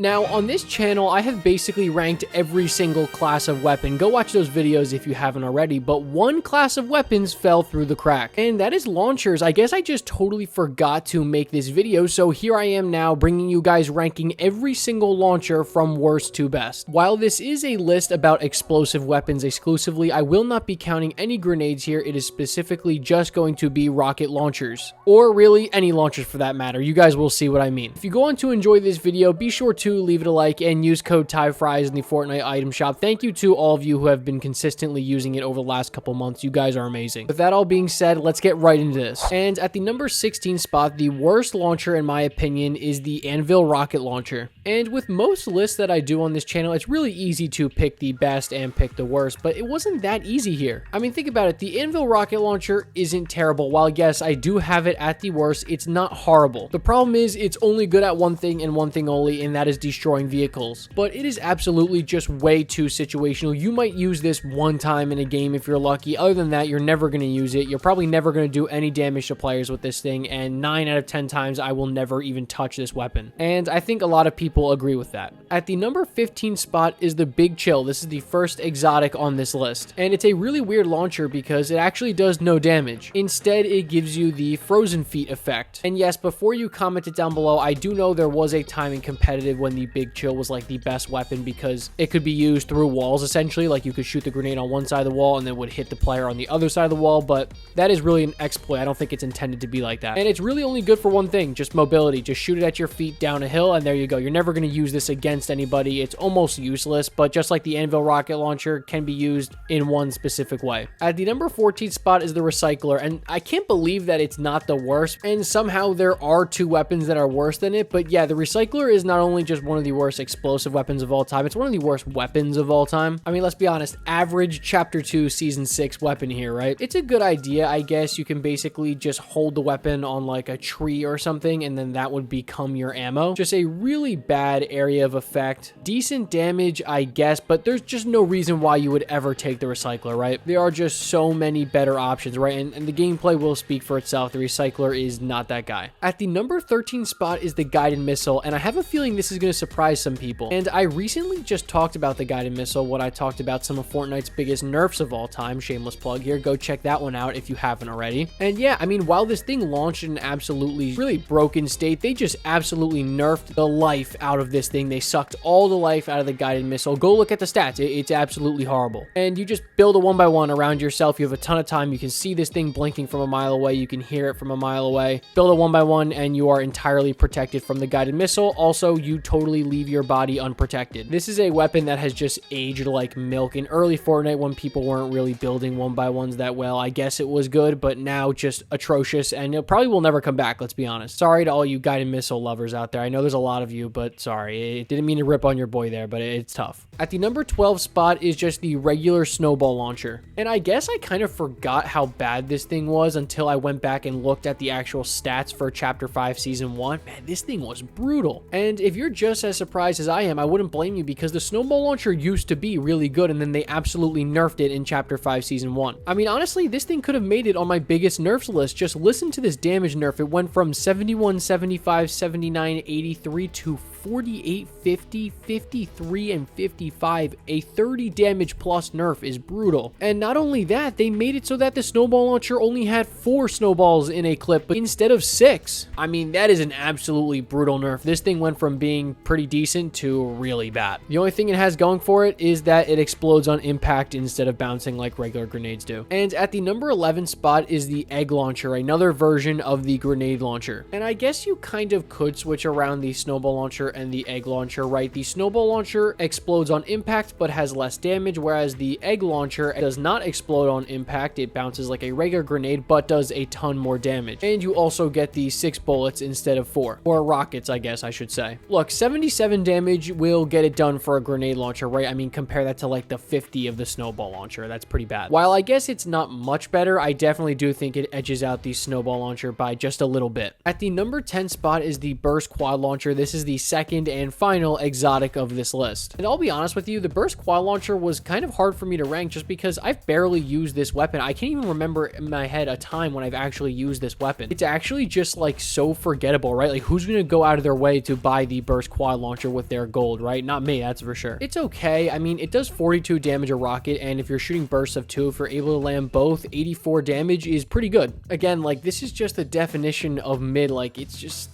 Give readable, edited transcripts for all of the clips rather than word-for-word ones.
Now, on this channel, I have basically ranked every single class of weapon. Go watch those videos if you haven't already, but one class of weapons fell through the crack, and that is launchers. I guess I just totally forgot to make this video, so here I am now bringing you guys ranking every single launcher from worst to best. While this is a list about explosive weapons exclusively, I will not be counting any grenades here. It is specifically just going to be rocket launchers, or really any launchers for that matter. You guys will see what I mean. If you go on to enjoy this video, be sure to leave it a like and use code TYFRYZ in the Fortnite item shop. Thank you to all of you who have been consistently using it over the last couple months. You guys are amazing. With that all being said, let's get right into this. And at the number 16 spot, the worst launcher in my opinion is the Anvil rocket launcher. And with most lists that I do on this channel, it's really easy to pick the best and pick the worst, but it wasn't that easy here. I mean, think about it. The Anvil rocket launcher isn't terrible. While yes, I do have it at the worst, it's not horrible. The problem is it's only good at one thing and one thing only, and that is destroying vehicles. But it is absolutely just way too situational. You might use this one time in a game if you're lucky. Other than that, you're never going to use it. You're probably never going to do any damage to players with this thing, and 9 out of 10 times I will never even touch this weapon. And I think a lot of people agree with that. At the number 15 spot is the Big Chill. This is the first exotic on this list, and it's a really weird launcher because it actually does no damage. Instead, it gives you the frozen feet effect. And yes, before you comment it down below, I do know there was a time in competitive when the Big Chill was like the best weapon because it could be used through walls essentially. Like you could shoot the grenade on one side of the wall and then would hit the player on the other side of the wall, but that is really an exploit. I don't think it's intended to be like that. And it's really only good for one thing, just mobility. Just shoot it at your feet down a hill and there you go. You're never going to use this against anybody. It's almost useless, but just like the Anvil rocket launcher, can be used in one specific way. At the number 14 spot is the Recycler, and I can't believe that it's not the worst, and somehow there are two weapons that are worse than it. But yeah, the Recycler is not only just one of the worst explosive weapons of all time, it's one of the worst weapons of all time. I mean, let's be honest, average chapter 2 season 6 weapon here, right? It's a good idea, I guess. You can basically just hold the weapon on like a tree or something, and then that would become your ammo. Just a really bad area of effect. Decent damage, I guess, but there's just no reason why you would ever take the Recycler, right? There are just so many better options, right? And the gameplay will speak for itself. The Recycler is not that guy. At the number 13 spot is the Guided Missile, and I have a feeling this is going to surprise some people. And I recently just talked about the Guided Missile when I talked about some of Fortnite's biggest nerfs of all time. Shameless plug here. Go check that one out if you haven't already. And yeah, I mean, while this thing launched in an absolutely really broken state, they just absolutely nerfed the life out of this thing. They sucked all the life out of the Guided Missile. Go look at the stats. It's absolutely horrible. And you just build a 1x1 around yourself. You have a ton of time. You can see this thing blinking from a mile away. You can hear it from a mile away. Build a 1x1 and you are entirely protected from the Guided Missile. Also, you totally leave your body unprotected. This is a weapon that has just aged like milk. In early Fortnite, when people weren't really building 1x1s that well, I guess it was good, but now just atrocious, and it probably will never come back, let's be honest. Sorry to all you Guided Missile lovers out there. I know there's a lot of you, but sorry. It didn't mean to rip on your boy there, but it's tough. At the number 12 spot is just the regular snowball launcher. And I guess I kind of forgot how bad this thing was until I went back and looked at the actual stats for Chapter 5 Season 1. Man, this thing was brutal. And if you're just as surprised as I am, I wouldn't blame you because the snowball launcher used to be really good and then they absolutely nerfed it in Chapter 5 Season 1. I mean, honestly, this thing could have made it on my biggest nerfs list. Just listen to this damage nerf. It went from 71, 75, 79, 83 to 48, 50, 53, and 55. A 30 damage plus nerf is brutal. And not only that, they made it so that the snowball launcher only had 4 snowballs in a clip, but instead of 6. I mean, that is an absolutely brutal nerf. This thing went from being pretty decent to really bad. The only thing it has going for it is that it explodes on impact instead of bouncing like regular grenades do. And at the number 11 spot is the egg launcher, another version of the grenade launcher. And I guess you kind of could switch around the snowball launcher and the egg launcher, right? The snowball launcher explodes on impact but has less damage, whereas the egg launcher does not explode on impact. It bounces like a regular grenade but does a ton more damage. And you also get the 6 bullets instead of 4, or rockets, I guess I should say. Look, 77 damage will get it done for a grenade launcher, right? I mean, compare that to like the 50 of the snowball launcher. That's pretty bad. While I guess it's not much better, I definitely do think it edges out the snowball launcher by just a little bit. At the number 10 spot is the burst quad launcher. This is the second second and final exotic of this list. And I'll be honest with you, the burst quad launcher was kind of hard for me to rank just because I've barely used this weapon. I can't even remember in my head a time when I've actually used this weapon. It's actually just like so forgettable, right? Like who's gonna go out of their way to buy the burst quad launcher with their gold, right? Not me, that's for sure. It's okay. I mean, it does 42 damage a rocket, and if you're shooting bursts of 2, if you're able to land both, 84 damage is pretty good. Again, like this is just the definition of mid. Like it's just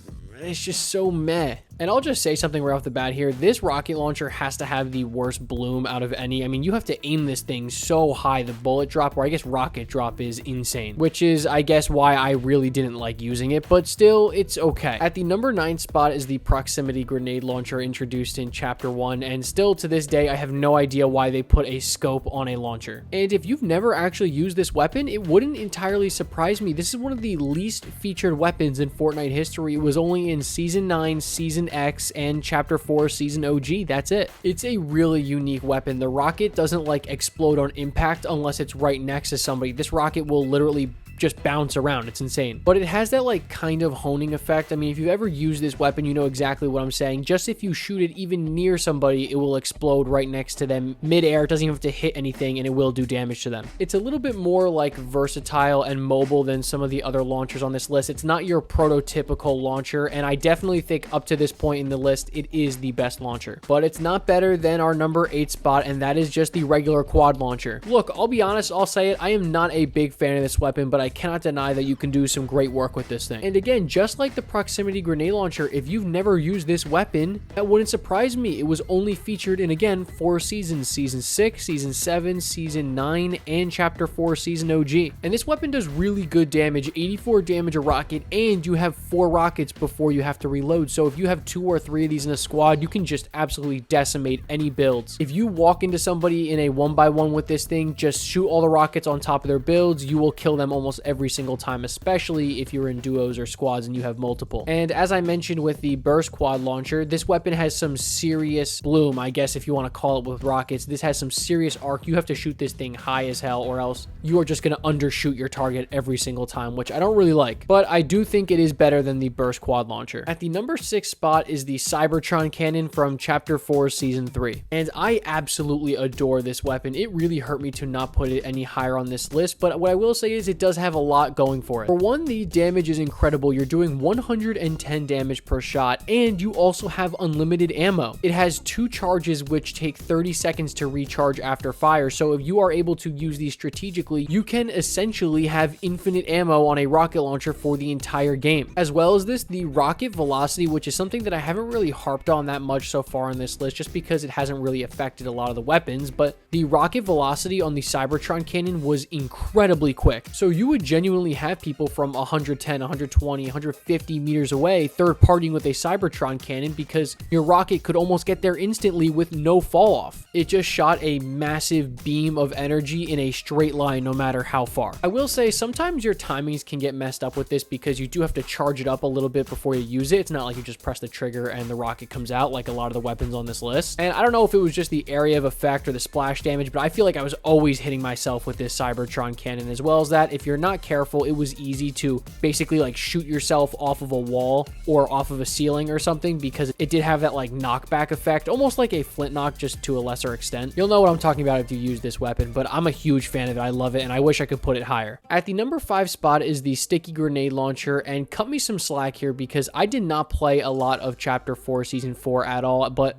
so meh. And I'll just say something right off the bat here. This rocket launcher has to have the worst bloom out of any. I mean, you have to aim this thing so high. The bullet drop, or I guess rocket drop, is insane, which is, I guess, why I really didn't like using it, but still, it's okay. At the number 9 spot is the proximity grenade launcher introduced in Chapter 1, and still to this day, I have no idea why they put a scope on a launcher. And if you've never actually used this weapon, it wouldn't entirely surprise me. This is one of the least featured weapons in Fortnite history. It was only in Season 9, Season X, and Chapter 4 Season OG. That's it. It's a really unique weapon. The rocket doesn't like explode on impact unless it's right next to somebody. This rocket will literally just bounce around. It's insane. But it has that like kind of honing effect. I mean, if you've ever used this weapon, you know exactly what I'm saying. Just if you shoot it even near somebody, it will explode right next to them mid-air. It doesn't even have to hit anything, and it will do damage to them. It's a little bit more like versatile and mobile than some of the other launchers on this list. It's not your prototypical launcher, and I definitely think up to this point in the list, it is the best launcher. But it's not better than our number 8 spot, and that is just the regular quad launcher. Look, I'll be honest, I'll say it, I am not a big fan of this weapon, but I cannot deny that you can do some great work with this thing. And again, just like the proximity grenade launcher, if you've never used this weapon, that wouldn't surprise me. It was only featured in, again, 4 seasons: Season 6, Season 7, Season 9, and Chapter 4 Season OG. And this weapon does really good damage, 84 damage a rocket, and you have 4 rockets before you have to reload. So if you have 2 or 3 of these in a squad, you can just absolutely decimate any builds. If you walk into somebody in a 1x1 with this thing, just shoot all the rockets on top of their builds, you will kill them almost every single time, especially if you're in duos or squads and you have multiple. And as I mentioned with the burst quad launcher, this weapon has some serious bloom, I guess if you want to call it, with rockets. This has some serious arc. You have to shoot this thing high as hell, or else you are just going to undershoot your target every single time, which I don't really like. But I do think it is better than the burst quad launcher. At the number 6 spot is the Cybertron cannon from Chapter 4 Season 3. And I absolutely adore this weapon. It really hurt me to not put it any higher on this list, but what I will say is it does have a lot going for it. For one, the damage is incredible. You're doing 110 damage per shot, and you also have unlimited ammo. It has 2 charges which take 30 seconds to recharge after fire, so if you are able to use these strategically, you can essentially have infinite ammo on a rocket launcher for the entire game. As well as this, the rocket velocity, which is something that I haven't really harped on that much so far on this list, just because it hasn't really affected a lot of the weapons, but the rocket velocity on the Cybertron cannon was incredibly quick. So you would genuinely have people from 110, 120, 150 meters away third partying with a Cybertron cannon because your rocket could almost get there instantly with no fall off. It just shot a massive beam of energy in a straight line no matter how far. I will say sometimes your timings can get messed up with this because you do have to charge it up a little bit before you use it. It's not like you just press the trigger and the rocket comes out like a lot of the weapons on this list. And I don't know if it was just the area of effect or the splash damage, but I feel like I was always hitting myself with this Cybertron cannon. As well as that, if you're not careful, it was easy to basically like shoot yourself off of a wall or off of a ceiling or something, because it did have that like knockback effect, almost like a flint knock, just to a lesser extent. You'll know what I'm talking about if you use this weapon, but I'm a huge fan of it. I love it, and I wish I could put it higher. At the number 5 spot is the sticky grenade launcher, and cut me some slack here because I did not play a lot of Chapter 4 Season 4 at all, but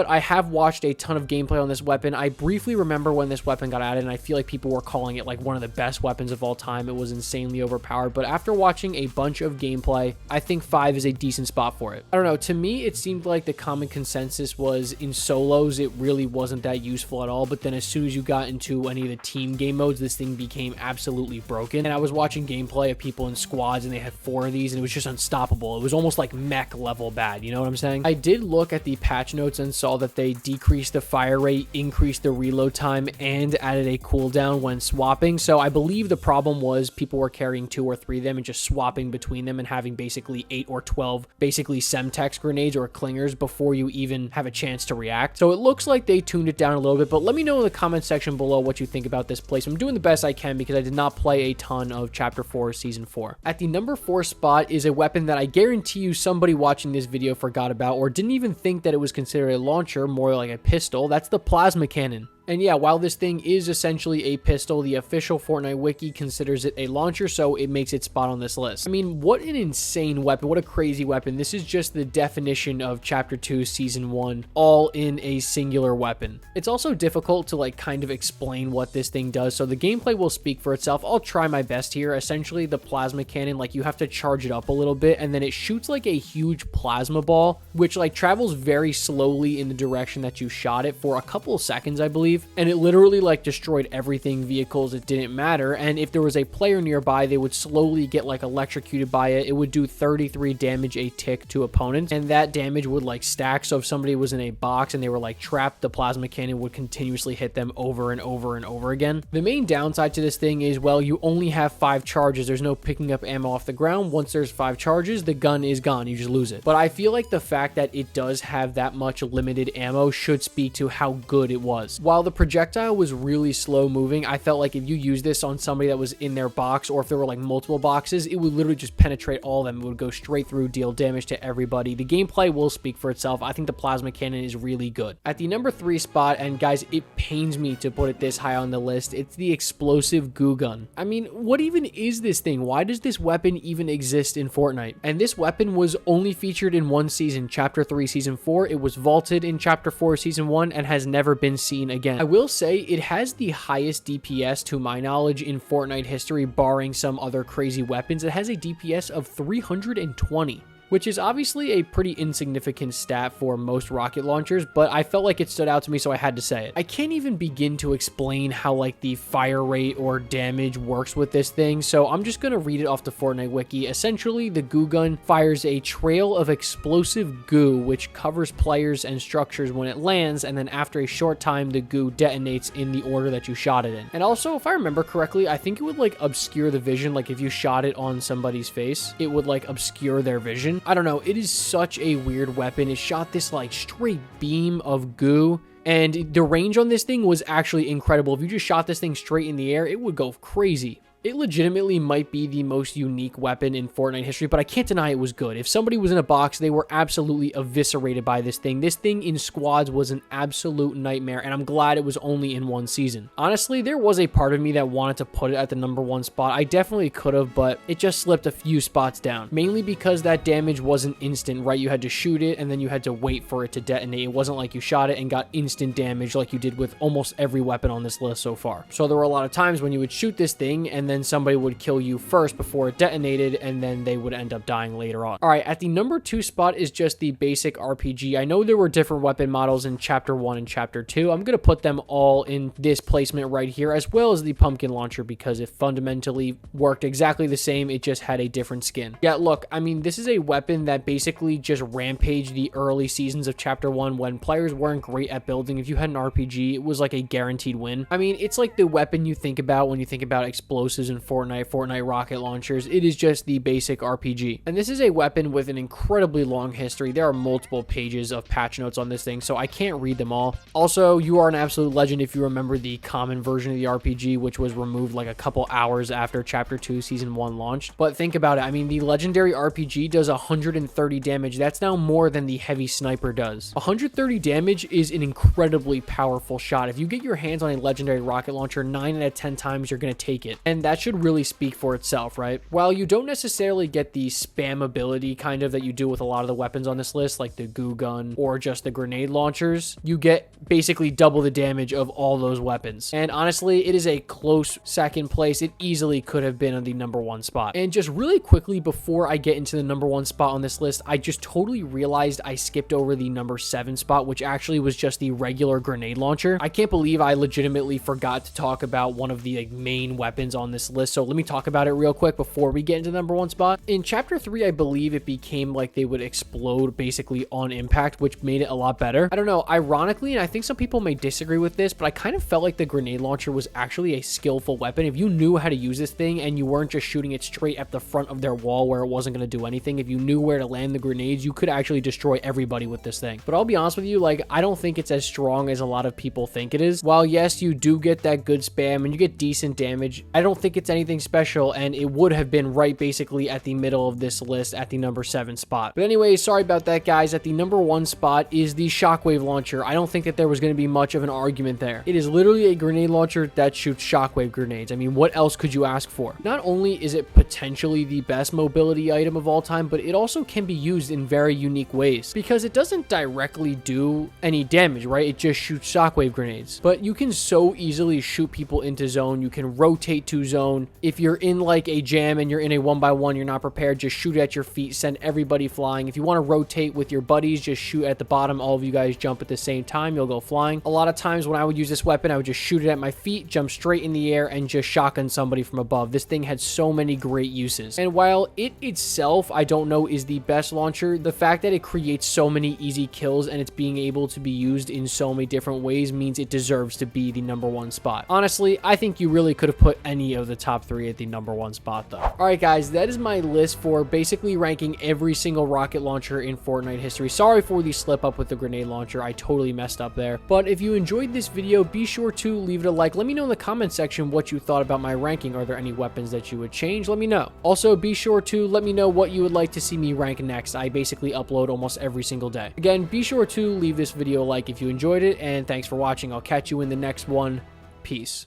I have watched a ton of gameplay on this weapon. I briefly remember when this weapon got added, and I feel like people were calling it like one of the best weapons of all time. It was insanely overpowered, but after watching a bunch of gameplay, I think 5 is a decent spot for it. I don't know, to me it seemed like the common consensus was in solos it really wasn't that useful at all, but then as soon as you got into any of the team game modes, this thing became absolutely broken. And I was watching gameplay of people in squads and they had 4 of these and it was just unstoppable. It was almost like mech level bad, you know what I'm saying? I did look at the patch notes and saw that they decreased the fire rate, increased the reload time, and added a cooldown when swapping, so I believe the problem was was people were carrying 2 or 3 of them and just swapping between them and having basically 8 or 12 basically Semtex grenades or clingers before you even have a chance to react. So it looks like they tuned it down a little bit, but let me know in the comment section below what you think about this place. I'm doing the best I can because I did not play a ton of Chapter 4 Season 4. At the number 4 spot is a weapon that I guarantee you somebody watching this video forgot about or didn't even think that it was considered a launcher, more like a pistol. That's the plasma cannon. And yeah, while this thing is essentially a pistol, the official Fortnite wiki considers it a launcher, so it makes its spot on this list. I mean, what an insane weapon. What a crazy weapon. This is just the definition of Chapter 2 Season 1, all in a singular weapon. It's also difficult to like kind of explain what this thing does, so the gameplay will speak for itself. I'll try my best here. Essentially, the plasma cannon, like you have to charge it up a little bit, and then it shoots like a huge plasma ball, which like travels very slowly in the direction that you shot it for a couple of seconds, I believe. And it literally like destroyed everything, vehicles, it didn't matter. And if there was a player nearby, they would slowly get like electrocuted by it. It would do 33 damage a tick to opponents, and that damage would like stack. So if somebody was in a box and they were like trapped, the plasma cannon would continuously hit them over and over and over again. The main downside to this thing is, well, you only have 5 charges. There's no picking up ammo off the ground. Once there's 5 charges, the gun is gone. You just lose it. But I feel like the fact that it does have that much limited ammo should speak to how good it was. While the projectile was really slow moving, I felt like if you use this on somebody that was in their box, or if there were like multiple boxes, it would literally just penetrate all of them. It would go straight through, deal damage to everybody. The gameplay will speak for itself. I think the plasma cannon is really good. At the number 3 spot, and guys, it pains me to put it this high on the list, it's the explosive goo gun. I mean, what even is this thing? Why does this weapon even exist in Fortnite? And this weapon was only featured in one season, Chapter 3 Season 4. It was vaulted in Chapter 4 Season 1 and has never been seen again. I will say it has the highest DPS to my knowledge in Fortnite history, barring some other crazy weapons. It has a DPS of 320. Which is obviously a pretty insignificant stat for most rocket launchers, but I felt like it stood out to me, so I had to say it. I can't even begin to explain how like the fire rate or damage works with this thing, so I'm just gonna read it off the Fortnite wiki. Essentially, the goo gun fires a trail of explosive goo, which covers players and structures when it lands, and then after a short time, the goo detonates in the order that you shot it in. And also, if I remember correctly, I think it would like obscure the vision. Like if you shot it on somebody's face, it would like obscure their vision. I don't know, it is such a weird weapon. It shot this like straight beam of goo, and the range on this thing was actually incredible. If you just shot this thing straight in the air, it would go crazy. It legitimately might be the most unique weapon in Fortnite history, but I can't deny it was good. If somebody was in a box, they were absolutely eviscerated by this thing. This thing in squads was an absolute nightmare, and I'm glad it was only in one season. Honestly, there was a part of me that wanted to put it at the number 1 spot. I definitely could have, but it just slipped a few spots down. Mainly because that damage wasn't instant, right? You had to shoot it, and then you had to wait for it to detonate. It wasn't like you shot it and got instant damage like you did with almost every weapon on this list so far. So there were a lot of times when you would shoot this thing, and then somebody would kill you first before it detonated, and then they would end up dying later on. All right, at the number 2 spot is just the basic RPG. I know there were different weapon models in Chapter 1 and Chapter 2. I'm going to put them all in this placement right here, as well as the pumpkin launcher, because it fundamentally worked exactly the same. It just had a different skin. Yeah, look, I mean, this is a weapon that basically just rampaged the early seasons of Chapter 1 when players weren't great at building. If you had an RPG, it was like a guaranteed win. I mean, it's like the weapon you think about when you think about explosives in Fortnite rocket launchers. It is just the basic RPG. And this is a weapon with an incredibly long history. There are multiple pages of patch notes on this thing, so I can't read them all. Also, you are an absolute legend if you remember the common version of the RPG, which was removed like a couple hours after Chapter 2 Season 1 launched. But think about it. I mean, the legendary RPG does 130 damage. That's now more than the heavy sniper does. 130 damage is an incredibly powerful shot. If you get your hands on a legendary rocket launcher, 9 out of 10 times you're going to take it. And that should really speak for itself, right? While you don't necessarily get the spam ability kind of that you do with a lot of the weapons on this list, like the goo gun or just the grenade launchers, you get basically double the damage of all those weapons. And honestly, it is a close second place. It easily could have been on the number 1 spot. And just really quickly before I get into the number 1 spot on this list, I just totally realized I skipped over the number 7 spot, which actually was just the regular grenade launcher. I can't believe I legitimately forgot to talk about one of the main weapons on this list, so let me talk about it real quick before we get into the number 1 spot. In chapter 3, I believe it became like they would explode basically on impact, which made it a lot better. I don't know, ironically, and I think some people may disagree with this, but I kind of felt like the grenade launcher was actually a skillful weapon. If you knew how to use this thing and you weren't just shooting it straight at the front of their wall where it wasn't going to do anything, if you knew where to land the grenades, you could actually destroy everybody with this thing. But I'll be honest with you, like, I don't think it's as strong as a lot of people think it is. While yes, you do get that good spam and you get decent damage, I don't think it's anything special, and it would have been right basically at the middle of this list at the number 7 spot. But anyway, sorry about that, guys. At the number 1 spot is the shockwave launcher. I don't think that there was going to be much of an argument there. It is literally a grenade launcher that shoots shockwave grenades. I mean, what else could you ask for? Not only is it potentially the best mobility item of all time, but it also can be used in very unique ways because it doesn't directly do any damage, right? It just shoots shockwave grenades. But you can so easily shoot people into zone. You can rotate to zone. If you're in like a jam and you're in a 1x1, you're not prepared, just shoot at your feet, send everybody flying. If you want to rotate with your buddies, just shoot at the bottom. All of you guys jump at the same time, you'll go flying. A lot of times when I would use this weapon, I would just shoot it at my feet, jump straight in the air, and just shotgun somebody from above. This thing had so many great uses. And while it itself, I don't know, is the best launcher, the fact that it creates so many easy kills and it's being able to be used in so many different ways means it deserves to be the number 1 spot. Honestly, I think you really could have put any of the top 3 at the number 1 spot though. Alright guys, that is my list for basically ranking every single rocket launcher in Fortnite history. Sorry for the slip up with the grenade launcher, I totally messed up there. But if you enjoyed this video, be sure to leave it a like. Let me know in the comment section what you thought about my ranking. Are there any weapons that you would change? Let me know. Also, be sure to let me know what you would like to see me rank next. I basically upload almost every single day. Again, be sure to leave this video a like if you enjoyed it, and thanks for watching. I'll catch you in the next one. Peace.